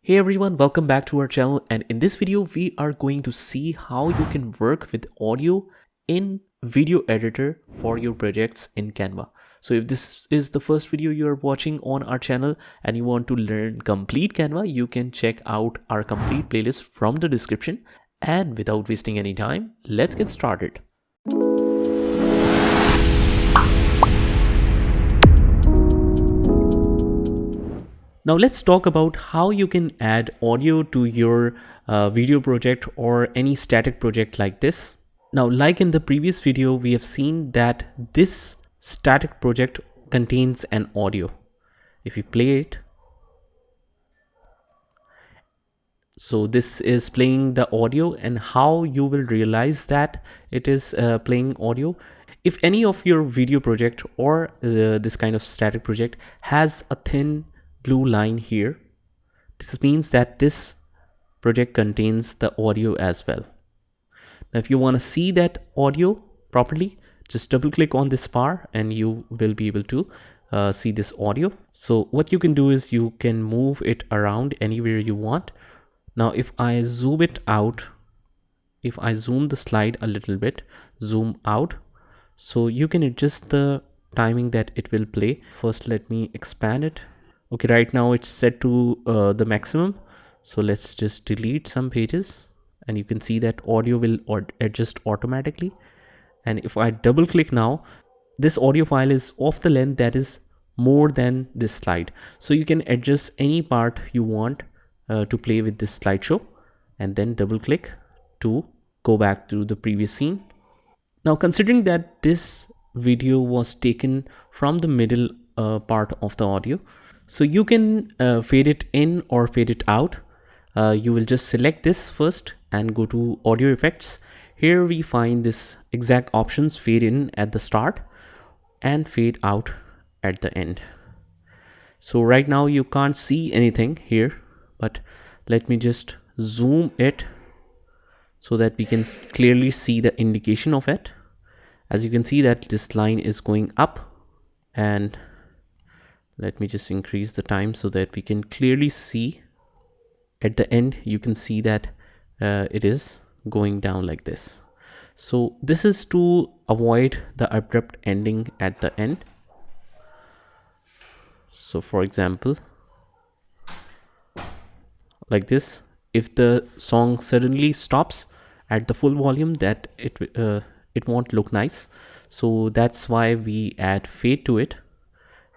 Hey everyone, welcome back to our channel, and in this video we are going to see how you can work with audio in video editor for your projects in Canva. So if this is the first video you are watching on our channel and you want to learn complete Canva, you can check out our complete playlist from the description. And without wasting any time, let's get started. Now let's talk about how you can add audio to your video project or any static project like this. Now, like in the previous video, we have seen that this static project contains an audio. If you play it, so this is playing the audio, and how you will realize that it is playing audio. If any of your video project or this kind of static project has a thin blue line here, this means that this project contains the audio as well. Now, if you want to see that audio properly, just double click on this bar and you will be able to see this audio. So what you can do is you can move it around anywhere you want. Now, if I zoom it out, if I zoom the slide a little bit, zoom out, so you can adjust the timing that it will play. First, let me expand it. Okay, right now it's set to the maximum. So let's just delete some pages and you can see that audio will adjust automatically. And if I double click now, this audio file is of the length that is more than this slide. So you can adjust any part you want to play with this slideshow, and then double click to go back to the previous scene. Now, considering that this video was taken from the middle part of the audio, so you can fade it in or fade it out. You will just select this first and go to audio effects. Here we find this exact options: fade in at the start and fade out at the end. So right now you can't see anything here, but let me just zoom it so that we can clearly see the indication of it. As you can see that this line is going up, and let me just increase the time so that we can clearly see. At the end you can see that it is going down like this. So this is to avoid the abrupt ending at the end. So for example, like this, if the song suddenly stops at the full volume, that it won't look nice. So that's why we add fade to it,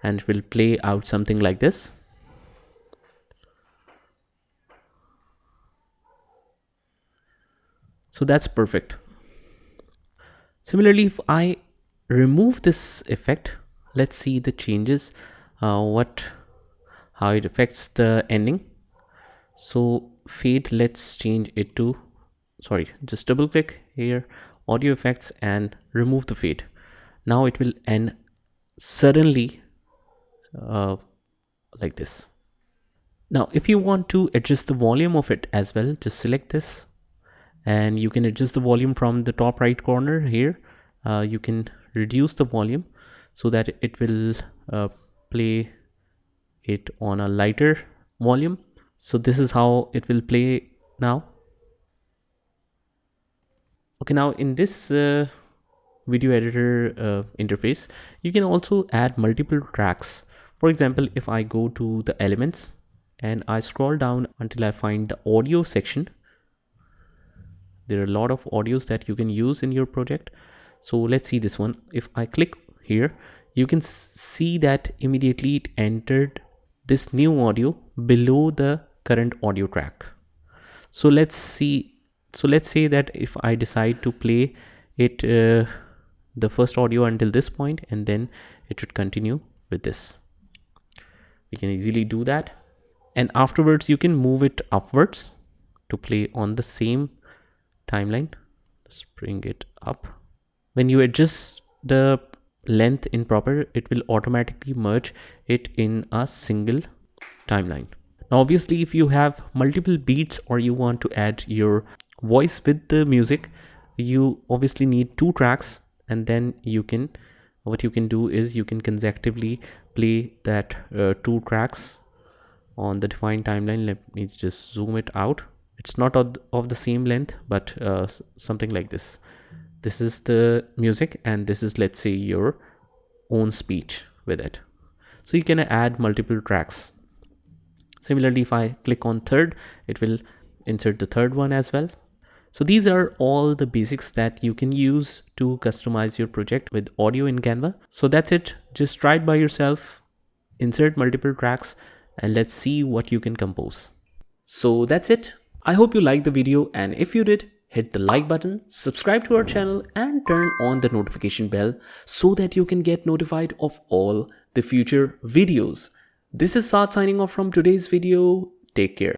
and it will play out something like this. So that's perfect. Similarly, if I remove this effect, let's see the changes, how it affects the ending. So fade, let's change it to, just double click here, audio effects, and remove the fade. Now it will end suddenly like this. Now, if you want to adjust the volume of it as well, just select this and you can adjust the volume from the top right corner here. You can reduce the volume so that it will play it on a lighter volume. So this is how it will play now. Okay, now in this video editor interface, you can also add multiple tracks. For example, if I go to the elements and I scroll down until I find the audio section, there are a lot of audios that you can use in your project. So let's see this one. If I click here, you can see that immediately it entered this new audio below the current audio track. So let's see. So let's say that if I decide to play it, the first audio until this point, and then it should continue with this. We can easily do that. And afterwards, you can move it upwards to play on the same timeline. Let's bring it up. When you adjust the length in proper, it will automatically merge it in a single timeline. Now, obviously, if you have multiple beats or you want to add your voice with the music, you obviously need two tracks, and then what you can do is you can consecutively play that two tracks on the defined timeline. Let me just zoom it out. It's not of the same length, but something like this. This is the music, and this is, let's say, your own speech with it. So you can add multiple tracks. Similarly, if I click on third, it will insert the third one as well. So these are all the basics that you can use to customize your project with audio in Canva. So that's it. Just try it by yourself, insert multiple tracks, and let's see what you can compose. So that's it. I hope you liked the video, and if you did, hit the like button, subscribe to our channel, and turn on the notification bell so that you can get notified of all the future videos. This is Saad signing off from today's video. Take care.